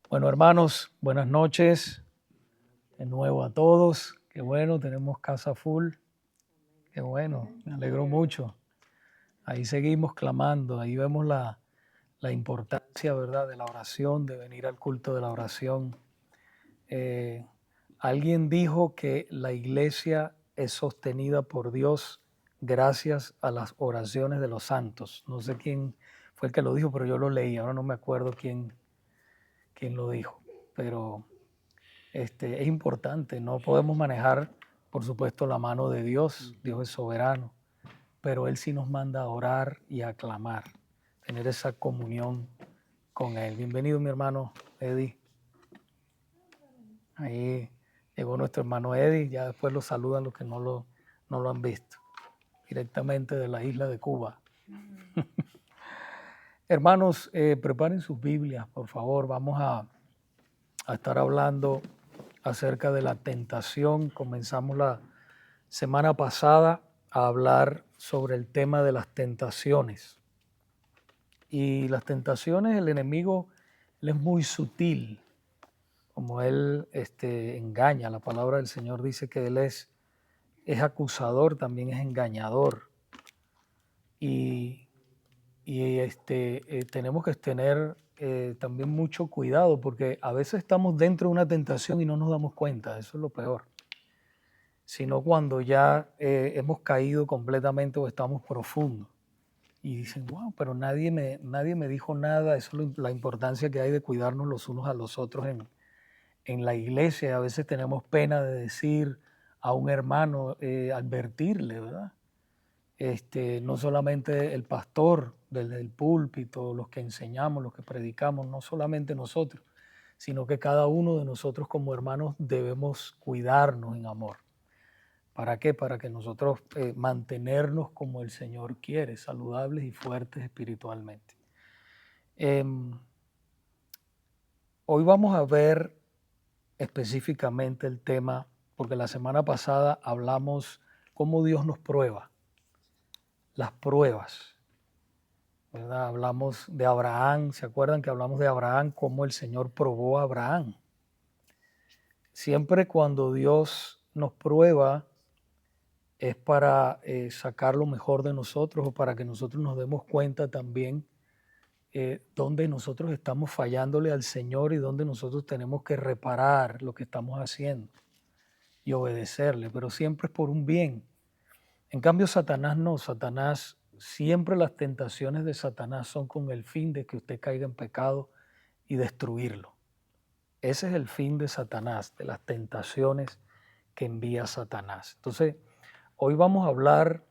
Bueno, hermanos, buenas noches de nuevo a todos. Qué bueno, tenemos casa full. Qué bueno, me alegro mucho. Ahí seguimos clamando, ahí vemos la importancia, ¿verdad?, de la oración, de venir al culto de la oración. Eh, Alguien dijo que la iglesia es sostenida por Dios gracias a las oraciones de los santos. No sé quién fue el que lo dijo, pero yo lo leí. Ahora no me acuerdo quién lo dijo, pero es importante. No podemos manejar, por supuesto, la mano de Dios. Dios es soberano, pero Él sí nos manda a orar y a clamar, tener esa comunión con Él. Bienvenido, mi hermano Eddie. Ahí llegó nuestro hermano Eddie. Ya después lo saludan los que no lo han visto, directamente de la isla de Cuba. Hermanos, preparen sus Biblias, por favor. Vamos a estar hablando acerca de la tentación. Comenzamos la semana pasada a hablar sobre el tema de las tentaciones. Y las tentaciones, el enemigo, él es muy sutil, como él engaña. La palabra del Señor dice que él es acusador, también es engañador. Y, tenemos que tener también mucho cuidado, porque a veces estamos dentro de una tentación y no nos damos cuenta. Eso es lo peor. Sino cuando ya hemos caído completamente o estamos profundos. Y dicen, wow, pero nadie me dijo nada. Eso es la importancia que hay de cuidarnos los unos a los otros en la iglesia. A veces tenemos pena de decir a un hermano, advertirle, ¿verdad? No solamente el pastor desde el púlpito, los que enseñamos, los que predicamos, no solamente nosotros, sino que cada uno de nosotros como hermanos debemos cuidarnos en amor. ¿Para qué? Para que nosotros mantenernos como el Señor quiere, saludables y fuertes espiritualmente. Hoy vamos a ver específicamente el tema, porque la semana pasada hablamos cómo Dios nos prueba, las pruebas, ¿verdad? Hablamos de Abraham. ¿Se acuerdan que hablamos de Abraham, cómo el Señor probó a Abraham? Siempre cuando Dios nos prueba, es para sacar lo mejor de nosotros, o para que nosotros nos demos cuenta también dónde nosotros estamos fallándole al Señor y dónde nosotros tenemos que reparar lo que estamos haciendo y obedecerle, pero siempre es por un bien. En cambio, Satanás no. Satanás, siempre las tentaciones de Satanás son con el fin de que usted caiga en pecado y destruirlo. Ese es el fin de Satanás, de las tentaciones que envía Satanás. Entonces, hoy vamos a hablar,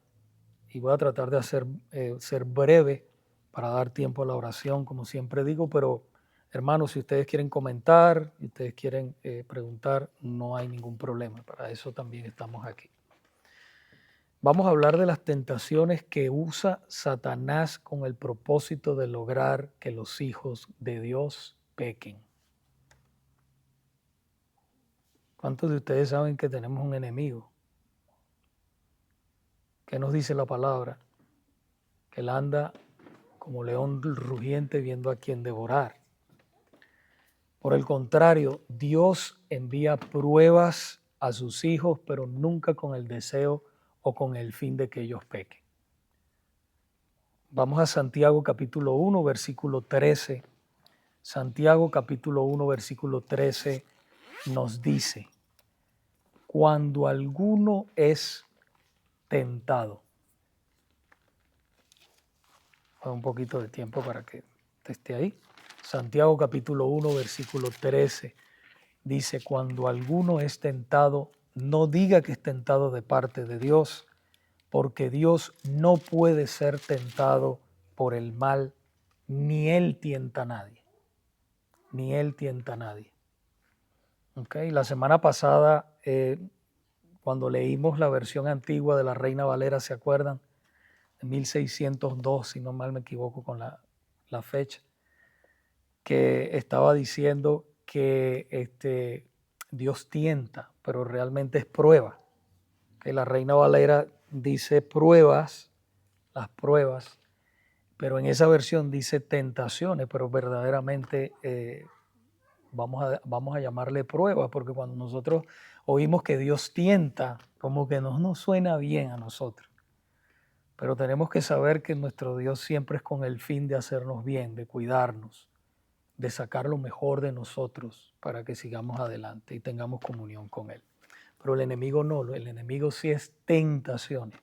y voy a tratar de ser breve para dar tiempo a la oración, como siempre digo, pero hermanos, si ustedes quieren comentar, si ustedes quieren preguntar, no hay ningún problema. Para eso también estamos aquí. Vamos a hablar de las tentaciones que usa Satanás con el propósito de lograr que los hijos de Dios pequen. ¿Cuántos de ustedes saben que tenemos un enemigo? ¿Qué nos dice la palabra? Que él anda como león rugiente viendo a quien devorar. Por el contrario, Dios envía pruebas a sus hijos, pero nunca con el deseo o con el fin de que ellos pequen. Vamos a Santiago capítulo 1, versículo 13. Santiago capítulo 1, versículo 13 nos dice: cuando alguno es tentado. Un poquito de tiempo para que esté ahí. Santiago capítulo 1, versículo 13 dice: cuando alguno es tentado, no diga que es tentado de parte de Dios, porque Dios no puede ser tentado por el mal, ni Él tienta a nadie. Ni Él tienta a nadie. Okay. La semana pasada, cuando leímos la versión antigua de la Reina Valera, ¿se acuerdan? En 1602, si no mal me equivoco con la fecha, que estaba diciendo que Dios tienta, pero realmente es prueba. Que la Reina Valera dice pruebas, las pruebas, pero en esa versión dice tentaciones, pero verdaderamente vamos a llamarle prueba, porque cuando nosotros oímos que Dios tienta, como que no nos suena bien a nosotros. Pero tenemos que saber que nuestro Dios siempre es con el fin de hacernos bien, de cuidarnos, de sacar lo mejor de nosotros para que sigamos adelante y tengamos comunión con Él. Pero el enemigo no, el enemigo sí es tentaciones.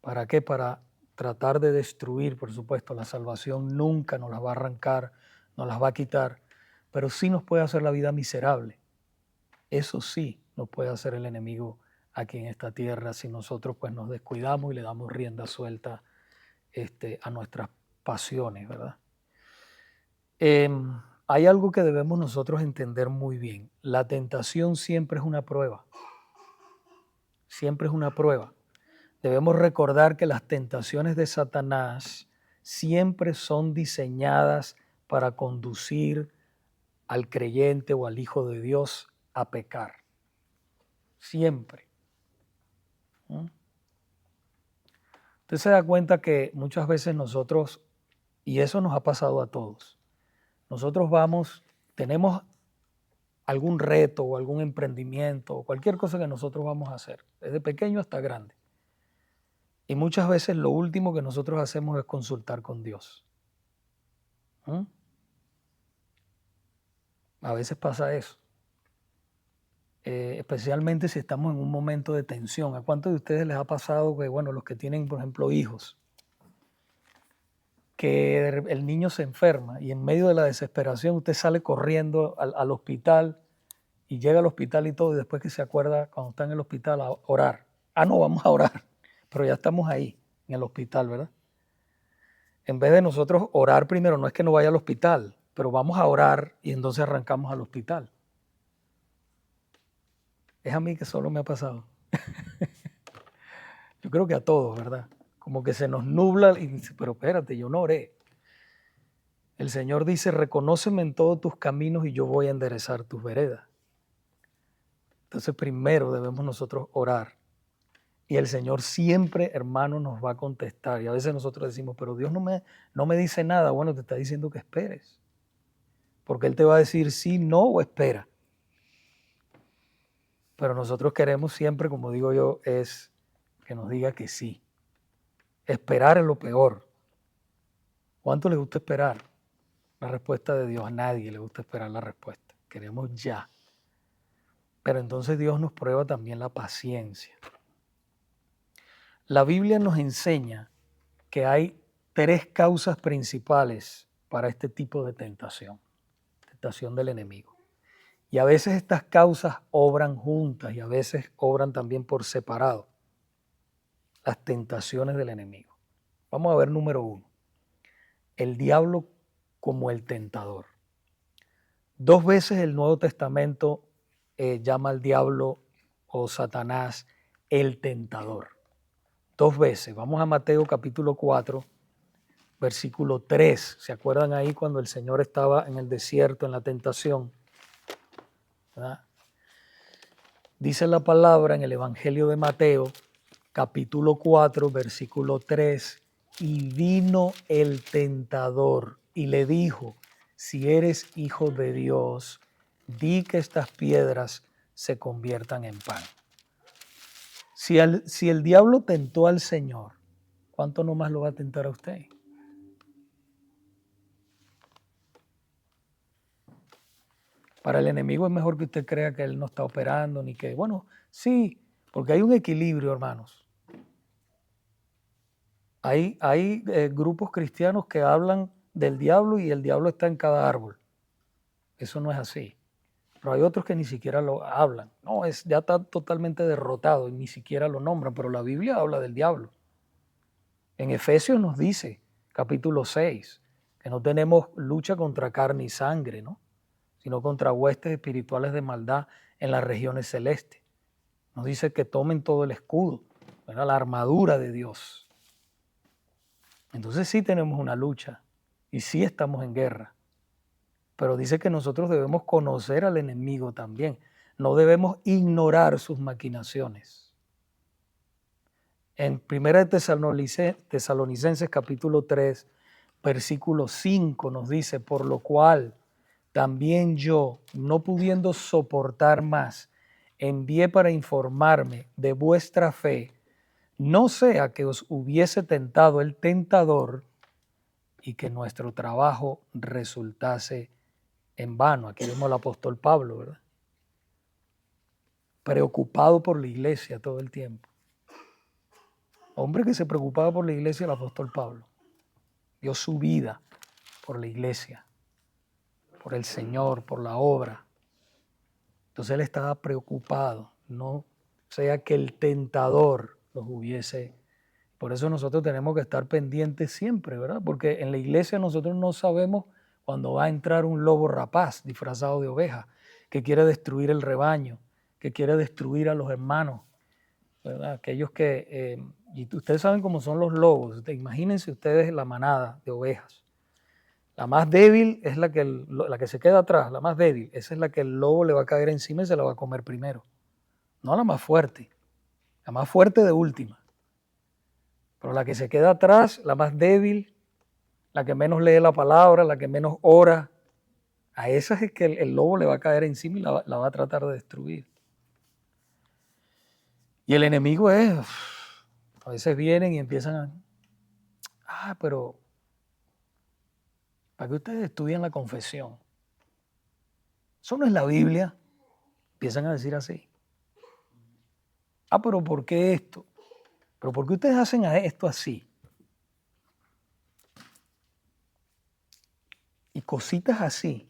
¿Para qué? Para tratar de destruir, por supuesto. La salvación nunca nos las va a arrancar, nos las va a quitar, pero sí nos puede hacer la vida miserable. Eso sí nos puede hacer el enemigo aquí en esta tierra si nosotros pues nos descuidamos y le damos rienda suelta a nuestras pasiones, ¿verdad? Hay algo que debemos nosotros entender muy bien. La tentación siempre es una prueba. Siempre es una prueba. Debemos recordar que las tentaciones de Satanás siempre son diseñadas para conducir al creyente o al Hijo de Dios a pecar. Siempre. Usted se da cuenta que muchas veces nosotros, y eso nos ha pasado a todos, nosotros tenemos algún reto o algún emprendimiento o cualquier cosa que nosotros vamos a hacer, desde pequeño hasta grande. Y muchas veces lo último que nosotros hacemos es consultar con Dios. A veces pasa eso. Especialmente si estamos en un momento de tensión. ¿A cuántos de ustedes les ha pasado que, bueno, los que tienen, por ejemplo, hijos, que el niño se enferma y en medio de la desesperación usted sale corriendo al hospital y llega al hospital y todo, y después que se acuerda cuando está en el hospital a orar? No, vamos a orar, pero ya estamos ahí, en el hospital, ¿verdad? En vez de nosotros orar primero, no es que no vaya al hospital, pero vamos a orar y entonces arrancamos al hospital. Es a mí que solo me ha pasado. Yo creo que a todos, ¿verdad? Como que se nos nubla y dice, pero espérate, yo no oré. El Señor dice, reconóceme en todos tus caminos y yo voy a enderezar tus veredas. Entonces primero debemos nosotros orar. Y el Señor siempre, hermano, nos va a contestar. Y a veces nosotros decimos, pero Dios no me dice nada. Bueno, te está diciendo que esperes. Porque Él te va a decir sí, no o espera. Pero nosotros queremos siempre, como digo yo, es que nos diga que sí. Esperar es lo peor. ¿Cuánto le gusta esperar la respuesta de Dios? A nadie le gusta esperar la respuesta. Queremos ya. Pero entonces Dios nos prueba también la paciencia. La Biblia nos enseña que hay 3 causas principales para este tipo de tentación del enemigo. Y a veces estas causas obran juntas y a veces obran también por separado. Las tentaciones del enemigo. Vamos a ver número 1. El diablo como el tentador. 2 veces el Nuevo Testamento llama al diablo o Satanás el tentador. 2 veces. Vamos a Mateo capítulo 4, versículo 3. ¿Se acuerdan ahí cuando el Señor estaba en el desierto, en la tentación? ¿Verdad? Dice la palabra en el Evangelio de Mateo, capítulo 4, versículo 3. Y vino el tentador y le dijo, si eres hijo de Dios, di que estas piedras se conviertan en pan. Si el diablo tentó al Señor, ¿cuánto no más lo va a tentar a usted? Para el enemigo es mejor que usted crea que él no está operando, ni que, bueno, sí, porque hay un equilibrio, hermanos. Hay grupos cristianos que hablan del diablo y el diablo está en cada árbol. Eso no es así. Pero hay otros que ni siquiera lo hablan. No, ya está totalmente derrotado y ni siquiera lo nombran, pero la Biblia habla del diablo. En Efesios nos dice, capítulo 6, que no tenemos lucha contra carne y sangre, ¿no? Sino contra huestes espirituales de maldad en las regiones celestes. Nos dice que tomen todo el escudo, ¿verdad? La armadura de Dios. Entonces sí tenemos una lucha y sí estamos en guerra. Pero dice que nosotros debemos conocer al enemigo también. No debemos ignorar sus maquinaciones. En 1 Tesalonicenses capítulo 3, versículo 5 nos dice, por lo cual también yo, no pudiendo soportar más, envié para informarme de vuestra fe, no sea que os hubiese tentado el tentador y que nuestro trabajo resultase en vano. Aquí vemos al apóstol Pablo, ¿verdad? Preocupado por la iglesia todo el tiempo. Hombre que se preocupaba por la iglesia, el apóstol Pablo. Dio su vida por la iglesia, por el Señor, por la obra. Entonces él estaba preocupado, no sea que el tentador los hubiese. Por eso nosotros tenemos que estar pendientes siempre, ¿verdad? Porque en la iglesia nosotros no sabemos cuando va a entrar un lobo rapaz disfrazado de oveja, que quiere destruir el rebaño, que quiere destruir a los hermanos, ¿verdad? Aquellos que, y ustedes saben cómo son los lobos. Imagínense ustedes la manada de ovejas. La más débil es la que se queda atrás, la más débil. Esa es la que el lobo le va a caer encima y se la va a comer primero. No la más fuerte de última. Pero la que se queda atrás, la más débil, la que menos lee la palabra, la que menos ora, a esa es que el lobo le va a caer encima y la va a tratar de destruir. Y el enemigo a veces vienen y empiezan pero para que ustedes estudien la confesión. Eso no es la Biblia. Empiezan a decir así. Pero ¿por qué esto? ¿Pero por qué ustedes hacen esto así? Y cositas así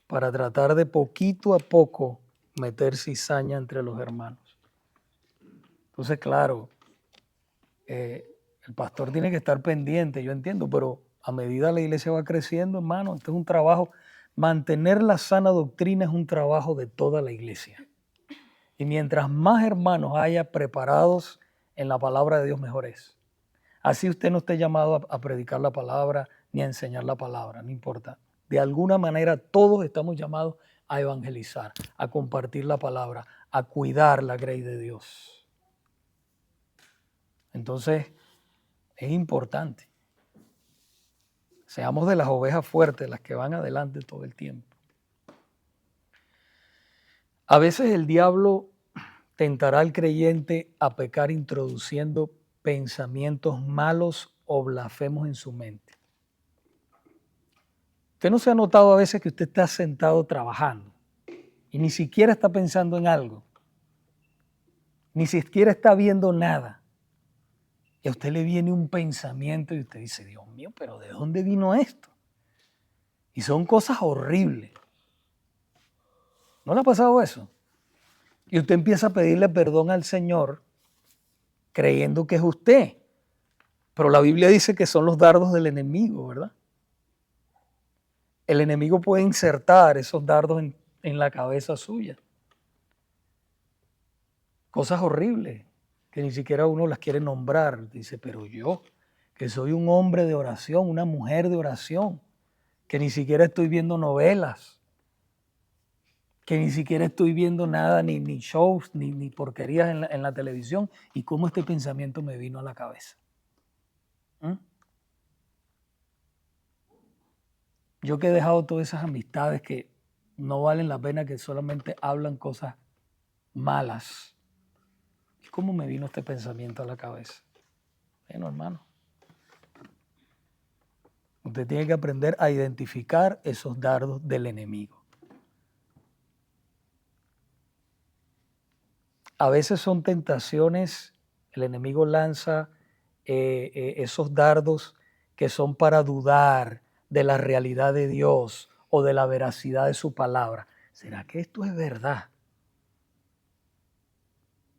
para tratar de poquito a poco meter cizaña entre los hermanos. Entonces, claro, el pastor tiene que estar pendiente, yo entiendo, pero a medida la iglesia va creciendo, hermano, esto es un trabajo. Mantener la sana doctrina es un trabajo de toda la iglesia. Y mientras más hermanos haya preparados en la palabra de Dios, mejor es. Así usted no esté llamado a predicar la palabra ni a enseñar la palabra, no importa. De alguna manera todos estamos llamados a evangelizar, a compartir la palabra, a cuidar la grey de Dios. Entonces, es importante. Seamos de las ovejas fuertes, las que van adelante todo el tiempo. A veces el diablo tentará al creyente a pecar introduciendo pensamientos malos o blasfemos en su mente. ¿Usted no se ha notado a veces que usted está sentado trabajando y ni siquiera está pensando en algo? Ni siquiera está viendo nada. Y a usted le viene un pensamiento y usted dice, Dios mío, pero ¿de dónde vino esto? Y son cosas horribles. ¿No le ha pasado eso? Y usted empieza a pedirle perdón al Señor creyendo que es usted. Pero la Biblia dice que son los dardos del enemigo, ¿verdad? El enemigo puede insertar esos dardos en la cabeza suya. Cosas horribles que ni siquiera uno las quiere nombrar. Dice, pero yo, que soy un hombre de oración, una mujer de oración, que ni siquiera estoy viendo novelas, que ni siquiera estoy viendo nada, ni shows, ni porquerías en la televisión, y cómo este pensamiento me vino a la cabeza. Yo que he dejado todas esas amistades que no valen la pena, que solamente hablan cosas malas. ¿Y cómo me vino este pensamiento a la cabeza? Bueno, hermano, usted tiene que aprender a identificar esos dardos del enemigo. A veces son tentaciones, el enemigo lanza esos dardos que son para dudar de la realidad de Dios o de la veracidad de su palabra. ¿Será que esto es verdad?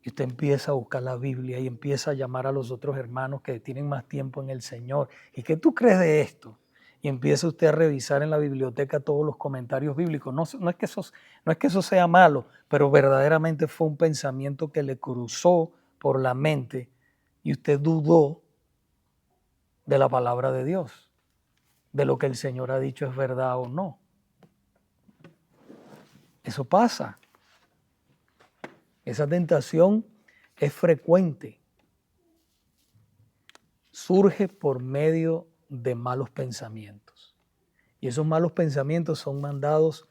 Y usted empieza a buscar la Biblia y empieza a llamar a los otros hermanos que tienen más tiempo en el Señor. ¿Y qué tú crees de esto? Y empieza usted a revisar en la biblioteca todos los comentarios bíblicos. No es que eso sea malo, pero verdaderamente fue un pensamiento que le cruzó por la mente y usted dudó de la palabra de Dios, de lo que el Señor ha dicho es verdad o no. Eso pasa. Esa tentación es frecuente. Surge por medio de malos pensamientos. Y esos malos pensamientos son mandados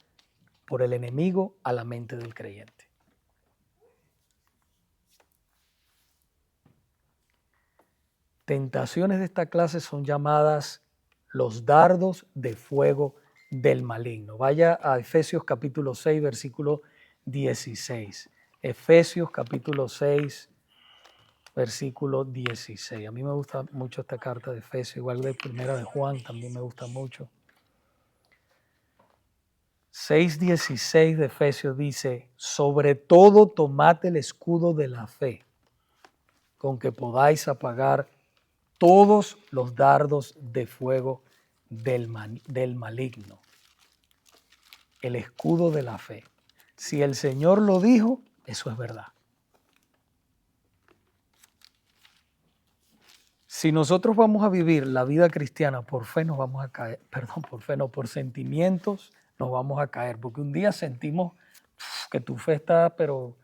por el enemigo a la mente del creyente. Tentaciones de esta clase son llamadas los dardos de fuego del maligno. Vaya a Efesios capítulo 6, versículo 16. Efesios capítulo 6, versículo 16. A mí me gusta mucho esta carta de Efesios, igual de primera de Juan, también me gusta mucho. 6:16 de Efesios dice, sobre todo tomad el escudo de la fe, con que podáis apagar todos los dardos de fuego del maligno. El escudo de la fe. Si el Señor lo dijo, eso es verdad. Si nosotros vamos a vivir la vida cristiana por fe, nos vamos a caer, por fe no, por sentimientos nos vamos a caer, porque un día sentimos que tu fe está, pero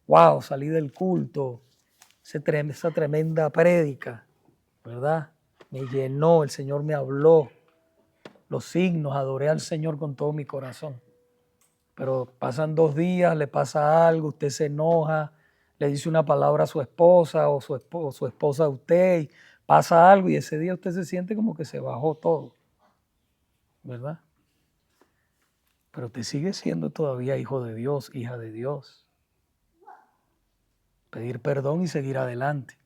wow, salí del culto, esa tremenda prédica, ¿verdad? Me llenó, el Señor me habló, los signos, adoré al Señor con todo mi corazón. Pero pasan 2 días, le pasa algo, usted se enoja, le dice una palabra a su esposa o su esposa a usted y pasa algo y ese día usted se siente como que se bajó todo, ¿verdad? Pero te sigue siendo todavía hijo de Dios, hija de Dios. Pedir perdón y seguir adelante.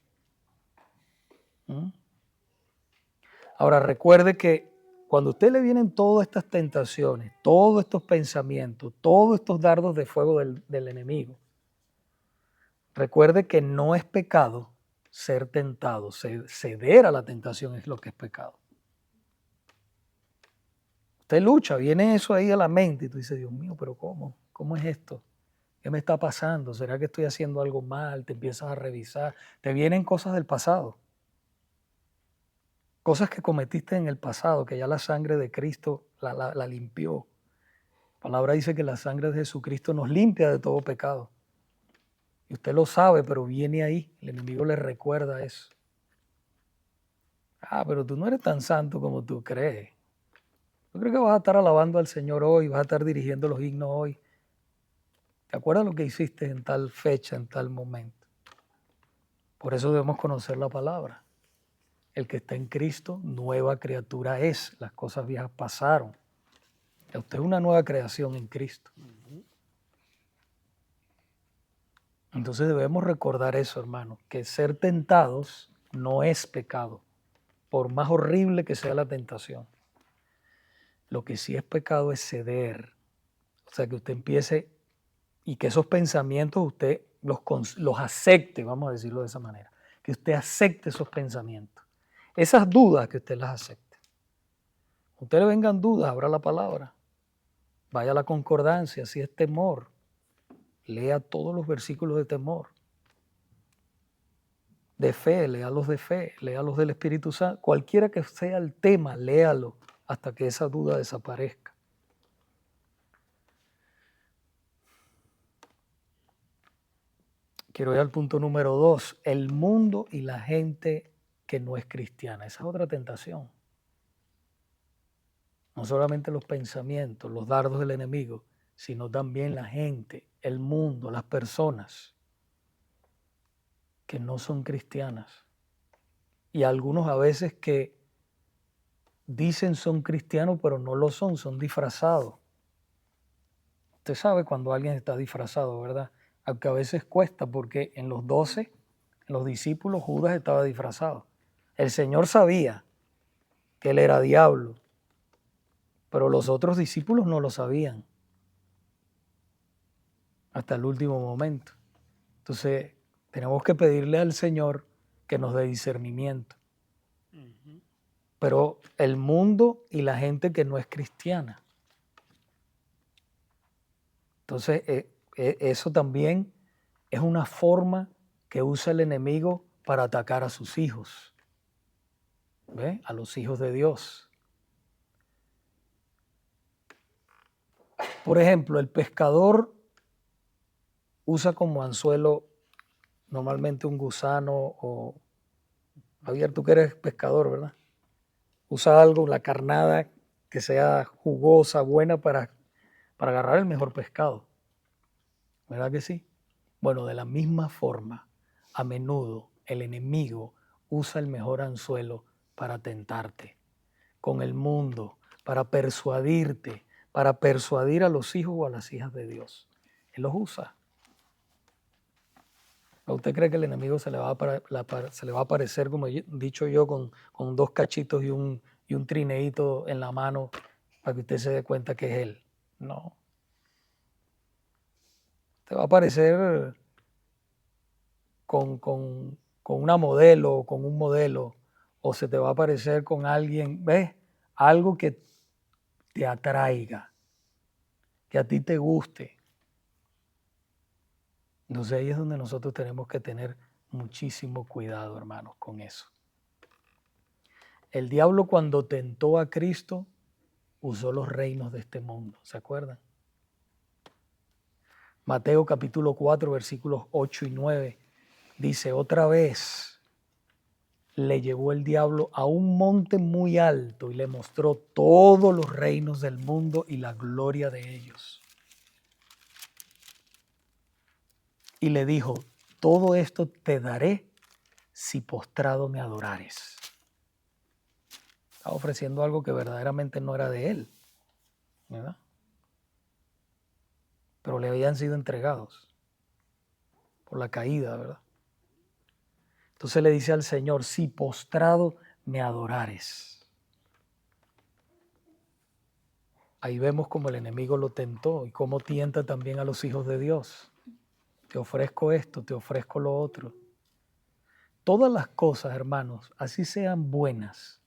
Ahora recuerde que cuando a usted le vienen todas estas tentaciones, todos estos pensamientos, todos estos dardos de fuego del enemigo, recuerde que no es pecado ser tentado, ceder a la tentación es lo que es pecado. Usted lucha, viene eso ahí a la mente y tú dices, Dios mío, pero ¿cómo? ¿Cómo es esto? ¿Qué me está pasando? ¿Será que estoy haciendo algo mal? Te empiezas a revisar, te vienen cosas del pasado. Cosas que cometiste en el pasado, que ya la sangre de Cristo la limpió. La palabra dice que la sangre de Jesucristo nos limpia de todo pecado. Y usted lo sabe, pero viene ahí, el enemigo le recuerda eso. Ah, pero tú no eres tan santo como tú crees. Yo creo que vas a estar alabando al Señor hoy, vas a estar dirigiendo los himnos hoy. ¿Te acuerdas lo que hiciste en tal fecha, en tal momento? Por eso debemos conocer la palabra. El que está en Cristo, nueva criatura es. Las cosas viejas pasaron. Usted es una nueva creación en Cristo. Entonces debemos recordar eso, hermano, que ser tentados no es pecado, por más horrible que sea la tentación. Lo que sí es pecado es ceder. O sea, que usted empiece y que esos pensamientos usted los acepte, vamos a decirlo de esa manera. Que usted acepte esos pensamientos. Esas dudas que usted las acepte. A usted le vengan dudas, abra la palabra. Vaya a la concordancia, si es temor. Lea todos los versículos de temor. De fe, lea los del Espíritu Santo. Cualquiera que sea el tema, léalo hasta que esa duda desaparezca. Quiero ir al punto número 2, el mundo y la gente que no es cristiana. Esa es otra tentación. No solamente los pensamientos, los dardos del enemigo, sino también la gente, el mundo, las personas que no son cristianas. Y algunos a veces que dicen son cristianos, pero no lo son, son disfrazados. Usted sabe cuando alguien está disfrazado, ¿verdad? Aunque a veces cuesta, porque en los 12, en los discípulos, Judas estaba disfrazado. El Señor sabía que él era diablo, pero los otros discípulos no lo sabían hasta el último momento. Entonces, tenemos que pedirle al Señor que nos dé discernimiento. Pero el mundo y la gente que no es cristiana. Entonces, eso también es una forma que usa el enemigo para atacar a sus hijos, ¿ve? A los hijos de Dios. Por ejemplo, el pescador usa como anzuelo normalmente un gusano o... Javier, tú que eres pescador, ¿verdad? Usa algo, la carnada que sea jugosa, buena para agarrar el mejor pescado. ¿Verdad que sí? Bueno, de la misma forma, a menudo el enemigo usa el mejor anzuelo para tentarte con el mundo, para persuadirte, para persuadir a los hijos o a las hijas de Dios. Él los usa. ¿Usted cree que el enemigo se le va a aparecer, como he dicho yo, con dos cachitos y un trineíto en la mano para que usted se dé cuenta que es él? No. Te va a aparecer con una modelo, con un modelo, o se te va a aparecer con alguien, ¿ves? Algo que te atraiga, que a ti te guste. Entonces ahí es donde nosotros tenemos que tener muchísimo cuidado, hermanos, con eso. El diablo, cuando tentó a Cristo, usó los reinos de este mundo, ¿se acuerdan? Mateo capítulo 4, versículos 8 y 9, dice: otra vez le llevó el diablo a un monte muy alto y le mostró todos los reinos del mundo y la gloria de ellos. Y le dijo: todo esto te daré si postrado me adorares. Estaba ofreciendo algo que verdaderamente no era de él, ¿verdad? Pero le habían sido entregados por la caída, ¿verdad? Entonces le dice al Señor: si postrado me adorares. Ahí vemos cómo el enemigo lo tentó y cómo tienta también a los hijos de Dios. Te ofrezco esto, te ofrezco lo otro. Todas las cosas, hermanos, así sean buenas,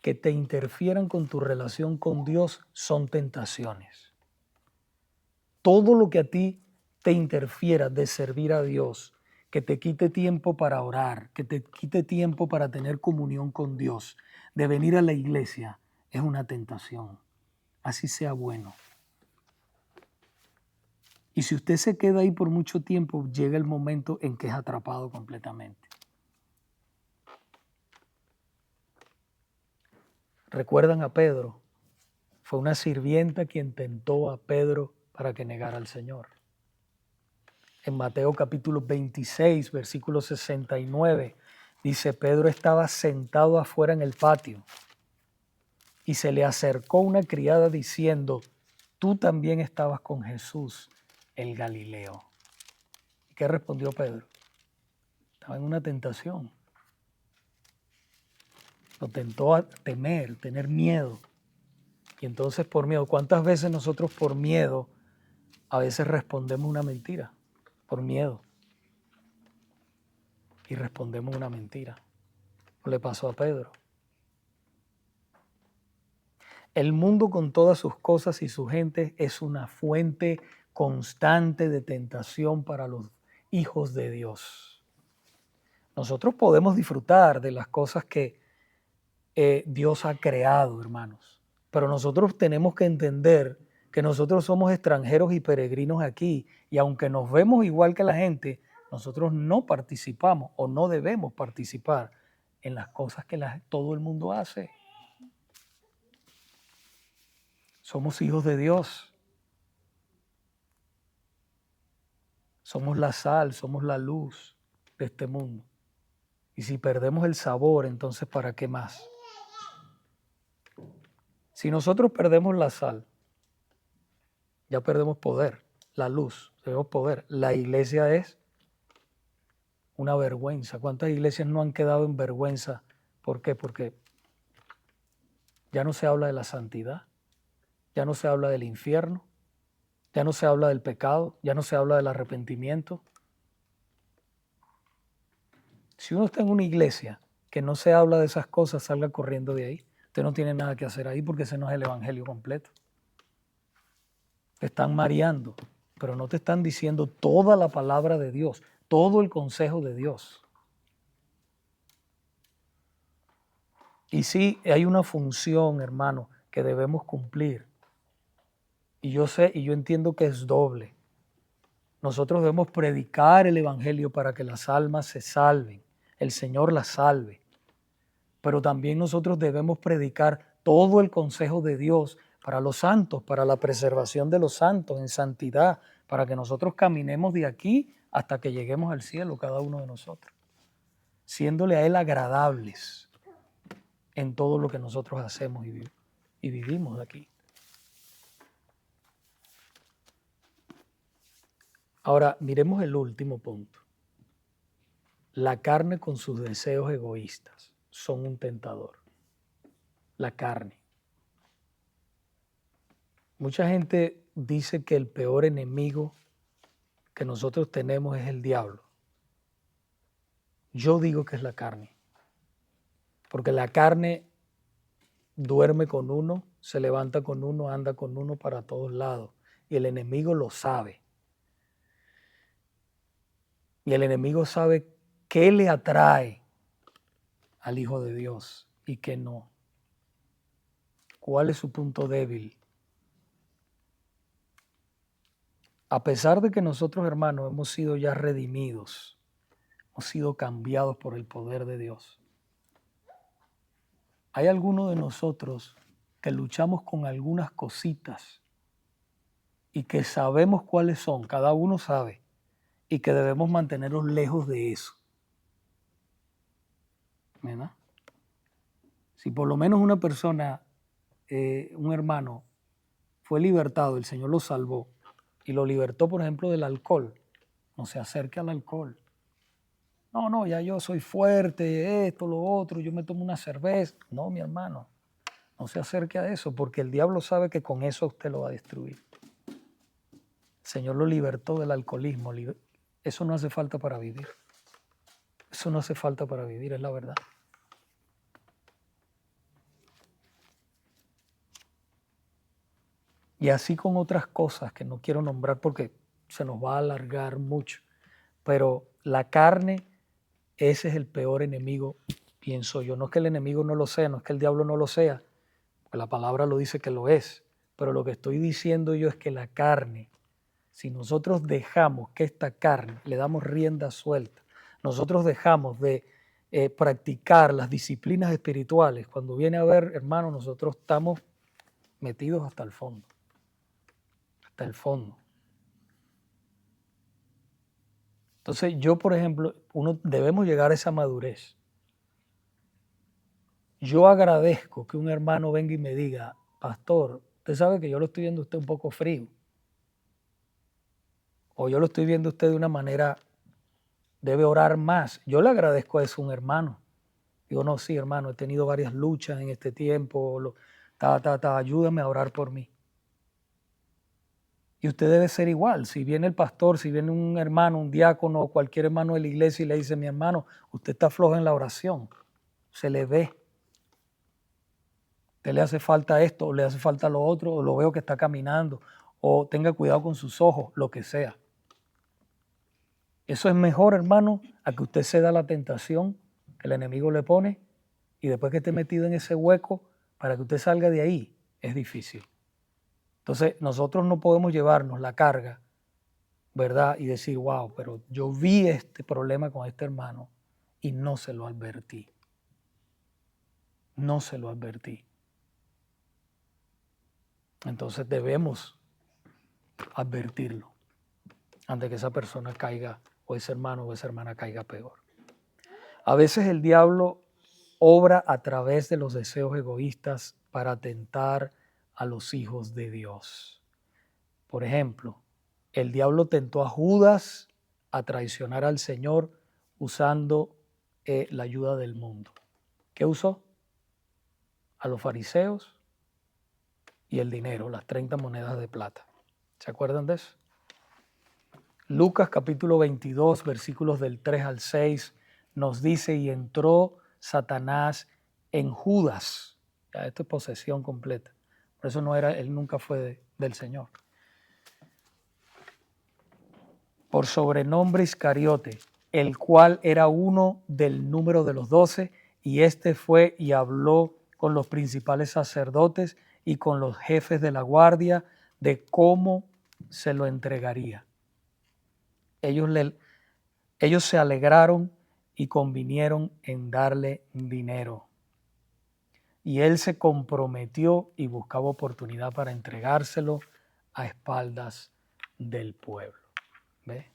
que te interfieran con tu relación con Dios, son tentaciones. Todo lo que a ti te interfiera de servir a Dios, que te quite tiempo para orar, que te quite tiempo para tener comunión con Dios, de venir a la iglesia, es una tentación. Así sea bueno. Y si usted se queda ahí por mucho tiempo, llega el momento en que es atrapado completamente. ¿Recuerdan a Pedro? Fue una sirvienta quien tentó a Pedro para que negara al Señor. En Mateo capítulo 26, versículo 69, dice: Pedro estaba sentado afuera en el patio y se le acercó una criada diciendo: tú también estabas con Jesús, el Galileo. ¿Y qué respondió Pedro? Estaba en una tentación. Lo tentó a temer, tener miedo. Y entonces por miedo, ¿cuántas veces nosotros por miedo a veces respondemos una mentira? Por miedo. Y respondemos una mentira. ¿Qué le pasó a Pedro? El mundo con todas sus cosas y su gente es una fuente constante de tentación para los hijos de Dios. Nosotros podemos disfrutar de las cosas que Dios ha creado, hermanos, pero nosotros tenemos que entender que nosotros somos extranjeros y peregrinos aquí, y aunque nos vemos igual que la gente, nosotros no participamos o no debemos participar en las cosas que todo el mundo hace. Somos hijos de Dios. Somos la sal, somos la luz de este mundo. Y si perdemos el sabor, entonces ¿para qué más? Si nosotros perdemos la sal, ya perdemos poder, la luz, tenemos poder. La iglesia es una vergüenza. ¿Cuántas iglesias no han quedado en vergüenza? ¿Por qué? Porque ya no se habla de la santidad, ya no se habla del infierno, ya no se habla del pecado, ya no se habla del arrepentimiento. Si uno está en una iglesia que no se habla de esas cosas, salga corriendo de ahí. Usted no tiene nada que hacer ahí porque ese no es el evangelio completo. Te están mareando, pero no te están diciendo toda la palabra de Dios, todo el consejo de Dios. Y sí, hay una función, hermano, que debemos cumplir. Y yo sé y yo entiendo que es doble. Nosotros debemos predicar el evangelio para que las almas se salven, el Señor las salve. Pero también nosotros debemos predicar todo el consejo de Dios para los santos, para la preservación de los santos en santidad, para que nosotros caminemos de aquí hasta que lleguemos al cielo, cada uno de nosotros, siéndole a Él agradables en todo lo que nosotros hacemos y vivimos de aquí. Ahora, miremos el último punto. La carne con sus deseos egoístas son un tentador. La carne. Mucha gente dice que el peor enemigo que nosotros tenemos es el diablo. Yo digo que es la carne. Porque la carne duerme con uno, se levanta con uno, anda con uno para todos lados. Y el enemigo lo sabe. Y el enemigo sabe qué le atrae al Hijo de Dios y qué no. ¿Cuál es su punto débil? A pesar de que nosotros, hermanos, hemos sido ya redimidos, hemos sido cambiados por el poder de Dios, hay algunos de nosotros que luchamos con algunas cositas y que sabemos cuáles son, cada uno sabe, y que debemos mantenernos lejos de eso. ¿Verdad? Si por lo menos una persona, un hermano, fue libertado, el Señor lo salvó y lo libertó, por ejemplo, del alcohol, no se acerque al alcohol. No, ya yo soy fuerte, esto, lo otro, yo me tomo una cerveza. No, mi hermano, no se acerque a eso, porque el diablo sabe que con eso usted lo va a destruir. El Señor lo libertó del alcoholismo. Eso no hace falta para vivir. Eso no hace falta para vivir, es la verdad. Y así con otras cosas que no quiero nombrar porque se nos va a alargar mucho. Pero la carne, ese es el peor enemigo, pienso yo. No es que el enemigo no lo sea, no es que el diablo no lo sea, porque la palabra lo dice que lo es. Pero lo que estoy diciendo yo es que la carne, si nosotros dejamos que esta carne, le damos rienda suelta, nosotros dejamos de practicar las disciplinas espirituales, cuando viene a ver, hermano, nosotros estamos metidos hasta el fondo. Hasta el fondo. Entonces yo, por ejemplo, debemos llegar a esa madurez. Yo agradezco que un hermano venga y me diga, pastor, usted sabe que yo lo estoy viendo a usted un poco frío. O yo lo estoy viendo a usted de una manera, debe orar más. Yo le agradezco a eso a un hermano. Digo, no, sí, hermano, he tenido varias luchas en este tiempo, ayúdame a orar por mí. Y usted debe ser igual. Si viene el pastor, si viene un hermano, un diácono o cualquier hermano de la iglesia y le dice, mi hermano, usted está flojo en la oración, se le ve. Usted le hace falta esto, o le hace falta lo otro, o lo veo que está caminando, o tenga cuidado con sus ojos, lo que sea. Eso es mejor, hermano, a que usted ceda a la tentación que el enemigo le pone y después que esté metido en ese hueco, para que usted salga de ahí, es difícil. Entonces, nosotros no podemos llevarnos la carga, ¿verdad? Y decir, wow, pero yo vi este problema con este hermano y no se lo advertí. No se lo advertí. Entonces debemos advertirlo antes que esa persona caiga, o ese hermano o esa hermana caiga peor. A veces el diablo obra a través de los deseos egoístas para tentar a los hijos de Dios. Por ejemplo, el diablo tentó a Judas a traicionar al Señor usando la ayuda del mundo. ¿Qué usó? A los fariseos y el dinero, las 30 monedas de plata. ¿Se acuerdan de eso? Lucas capítulo 22, versículos del 3 al 6, nos dice, y entró Satanás en Judas. Ya, esto es posesión completa. Por eso no era, él nunca fue del Señor. Por sobrenombre Iscariote, el cual era uno del número de los 12, y este fue y habló con los principales sacerdotes y con los jefes de la guardia de cómo se lo entregaría. Ellos se alegraron y convinieron en darle dinero. Y él se comprometió y buscaba oportunidad para entregárselo a espaldas del pueblo. ¿Ve?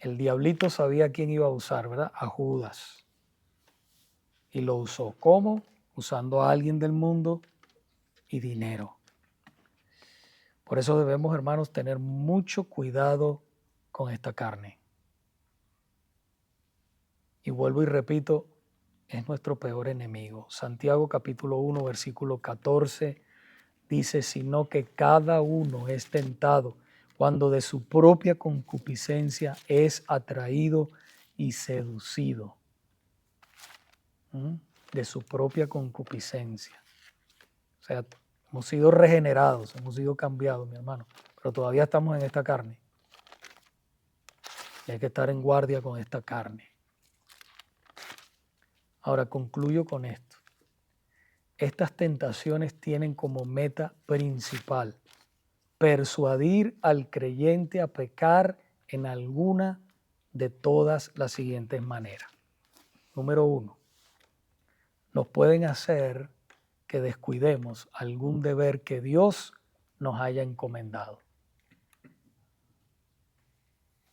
El diablito sabía a quién iba a usar, ¿verdad? A Judas. Y lo usó. ¿Cómo? Usando a alguien del mundo y dinero. Por eso debemos, hermanos, tener mucho cuidado con esta carne. Y vuelvo y repito, es nuestro peor enemigo. Santiago capítulo 1, versículo 14 dice, sino que cada uno es tentado cuando de su propia concupiscencia es atraído y seducido. De su propia concupiscencia. O sea, hemos sido regenerados, hemos sido cambiados, mi hermano, pero todavía estamos en esta carne. Y hay que estar en guardia con esta carne. Ahora concluyo con esto. Estas tentaciones tienen como meta principal persuadir al creyente a pecar en alguna de todas las siguientes maneras. Número 1, nos pueden hacer que descuidemos algún deber que Dios nos haya encomendado.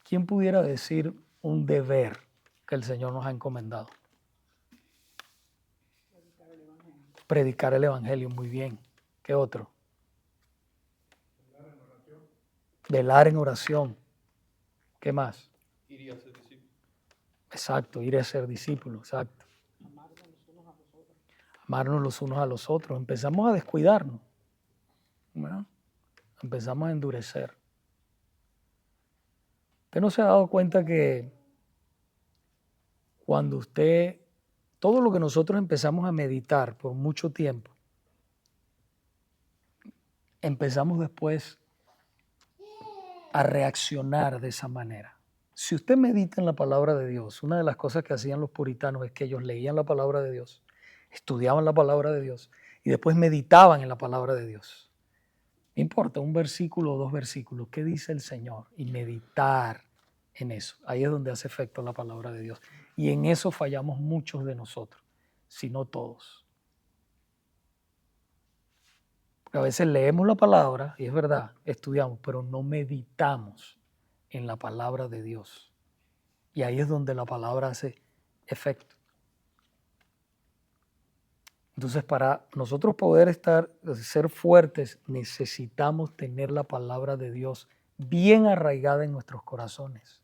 ¿Quién pudiera decir un deber que el Señor nos ha encomendado? Predicar el Evangelio, muy bien. ¿Qué otro? Velar en oración. ¿Qué más? Ir a ser discípulo. Exacto, ir a ser discípulo, exacto. Amarnos los unos a los otros. Empezamos a descuidarnos, ¿verdad? Empezamos a endurecer. ¿Usted no se ha dado cuenta que cuando todo lo que nosotros empezamos a meditar por mucho tiempo, empezamos después a reaccionar de esa manera? Si usted medita en la palabra de Dios, una de las cosas que hacían los puritanos es que ellos leían la palabra de Dios, estudiaban la palabra de Dios y después meditaban en la palabra de Dios. No importa, un versículo o dos versículos, ¿qué dice el Señor? Y meditar en eso. Ahí es donde hace efecto la palabra de Dios. Y en eso fallamos muchos de nosotros, si no todos. Porque a veces leemos la palabra, y es verdad, estudiamos, pero no meditamos en la palabra de Dios. Y ahí es donde la palabra hace efecto. Entonces, para nosotros poder ser fuertes, necesitamos tener la palabra de Dios bien arraigada en nuestros corazones.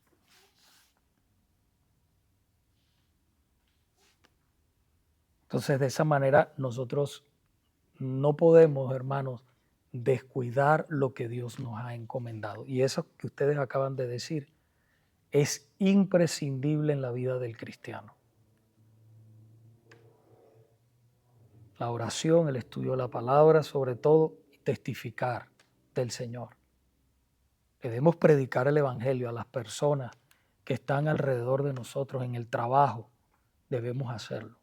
Entonces, de esa manera, nosotros no podemos, hermanos, descuidar lo que Dios nos ha encomendado. Y eso que ustedes acaban de decir es imprescindible en la vida del cristiano. La oración, el estudio de la palabra, sobre todo, y testificar del Señor. Debemos predicar el Evangelio a las personas que están alrededor de nosotros en el trabajo. Debemos hacerlo.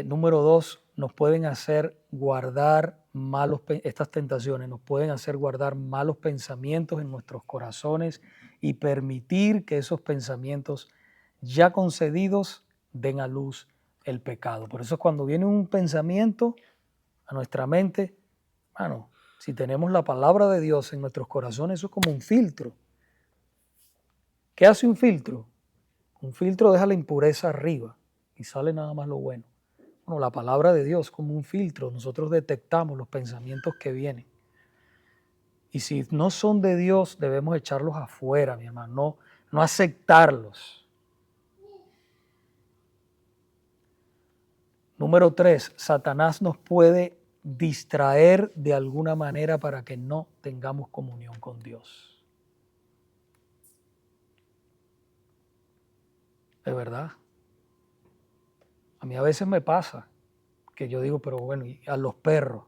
Número 2, nos pueden hacer guardar estas tentaciones, nos pueden hacer guardar malos pensamientos en nuestros corazones y permitir que esos pensamientos ya concedidos den a luz el pecado. Por eso cuando viene un pensamiento a nuestra mente, hermano, si tenemos la palabra de Dios en nuestros corazones, eso es como un filtro. ¿Qué hace un filtro? Un filtro deja la impureza arriba y sale nada más lo bueno. Bueno, la palabra de Dios como un filtro, nosotros detectamos los pensamientos que vienen. Y si no son de Dios, debemos echarlos afuera, mi hermano, no aceptarlos. Número 3, Satanás nos puede distraer de alguna manera para que no tengamos comunión con Dios. ¿De verdad? A mí a veces me pasa que yo digo, pero bueno, y a los perros,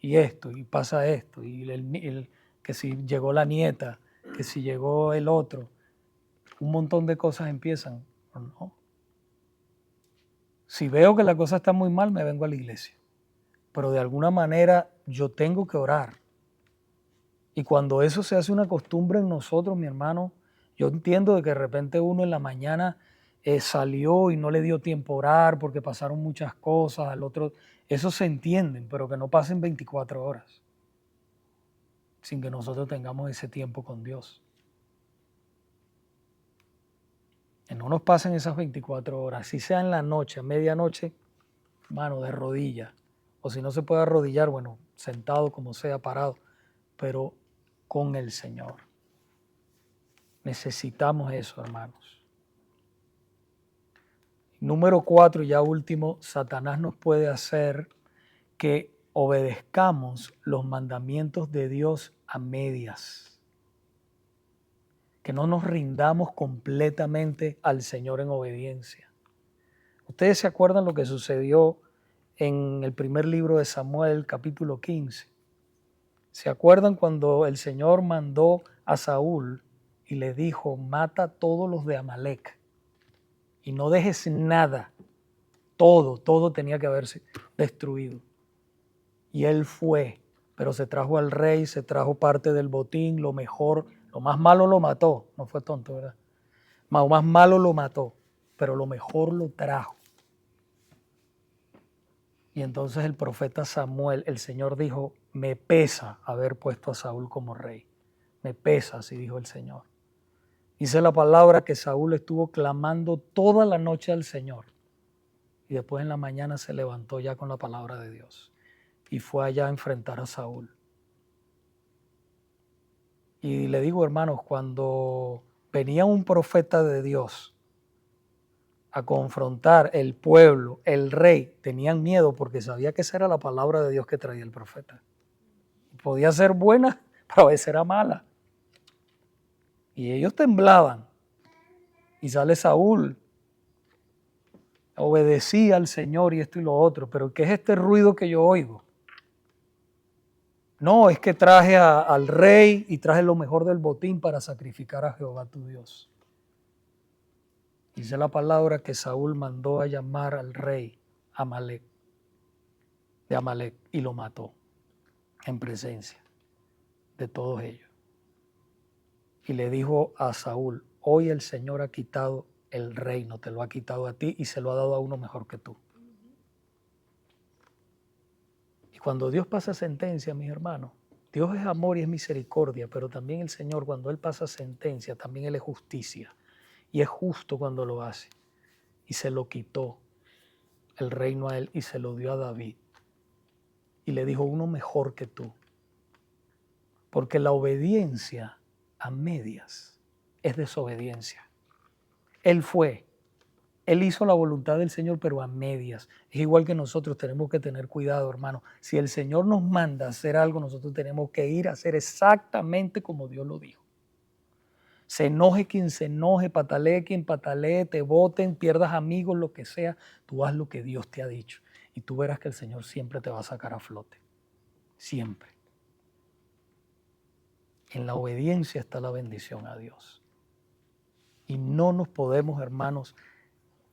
y esto, y pasa esto, y que si llegó la nieta, que si llegó el otro, un montón de cosas empiezan. ¿No? Si veo que la cosa está muy mal, me vengo a la iglesia. Pero de alguna manera yo tengo que orar. Y cuando eso se hace una costumbre en nosotros, mi hermano, yo entiendo de que de repente uno en la mañana salió y no le dio tiempo a orar porque pasaron muchas cosas, al otro, eso se entienden, pero que no pasen 24 horas sin que nosotros tengamos ese tiempo con Dios. Que no nos pasen esas 24 horas, si sea en la noche, a medianoche, mano, de rodillas, o si no se puede arrodillar, bueno, sentado como sea, parado, pero con el Señor. Necesitamos eso, hermanos. Número 4, ya último, Satanás nos puede hacer que obedezcamos los mandamientos de Dios a medias, que no nos rindamos completamente al Señor en obediencia. Ustedes se acuerdan lo que sucedió en el primer libro de Samuel, capítulo 15. ¿Se acuerdan cuando el Señor mandó a Saúl y le dijo, mata a todos los de Amalek y no dejes nada? Todo tenía que haberse destruido. Y él fue, pero se trajo al rey, se trajo parte del botín, lo mejor, lo más malo lo mató. No fue tonto, ¿verdad? Lo más malo lo mató, pero lo mejor lo trajo. Y entonces el profeta Samuel, el Señor dijo, me pesa haber puesto a Saúl como rey. Me pesa, así dijo el Señor. Dice la palabra que Saúl estuvo clamando toda la noche al Señor. Y después en la mañana se levantó ya con la palabra de Dios. Y fue allá a enfrentar a Saúl. Y le digo, hermanos, cuando venía un profeta de Dios a confrontar el pueblo, el rey, tenían miedo porque sabía que esa era la palabra de Dios que traía el profeta. Podía ser buena, pero a veces era mala. Y ellos temblaban. Y sale Saúl, obedecía al Señor y esto y lo otro, pero ¿qué es este ruido que yo oigo? No, es que traje al rey y traje lo mejor del botín para sacrificar a Jehová tu Dios. Dice la palabra que Saúl mandó a llamar al rey de Amalek y lo mató en presencia de todos ellos. Y le dijo a Saúl, hoy el Señor ha quitado el reino, te lo ha quitado a ti y se lo ha dado a uno mejor que tú. Y cuando Dios pasa sentencia, mis hermanos, Dios es amor y es misericordia, pero también el Señor, cuando Él pasa sentencia, también Él es justicia. Y es justo cuando lo hace. Y se lo quitó el reino a él y se lo dio a David. Y le dijo, uno mejor que tú. Porque la obediencia a medias es desobediencia. Él hizo la voluntad del Señor, pero a medias. Es igual que nosotros tenemos que tener cuidado, hermano. Si el Señor nos manda a hacer algo, nosotros tenemos que ir a hacer exactamente como Dios lo dijo. Se enoje quien se enoje, patalee quien patalee, te voten, pierdas amigos, lo que sea. Tú haz lo que Dios te ha dicho. Y tú verás que el Señor siempre te va a sacar a flote. Siempre. En la obediencia está la bendición a Dios. Y no nos podemos, hermanos,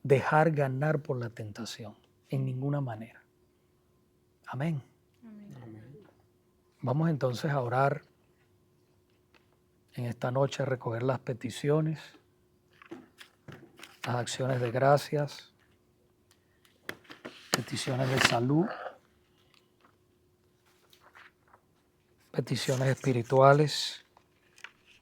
dejar ganar por la tentación. En ninguna manera. Amén. Amén. Vamos entonces a orar en esta noche, a recoger las peticiones, las acciones de gracias, peticiones de salud, peticiones espirituales.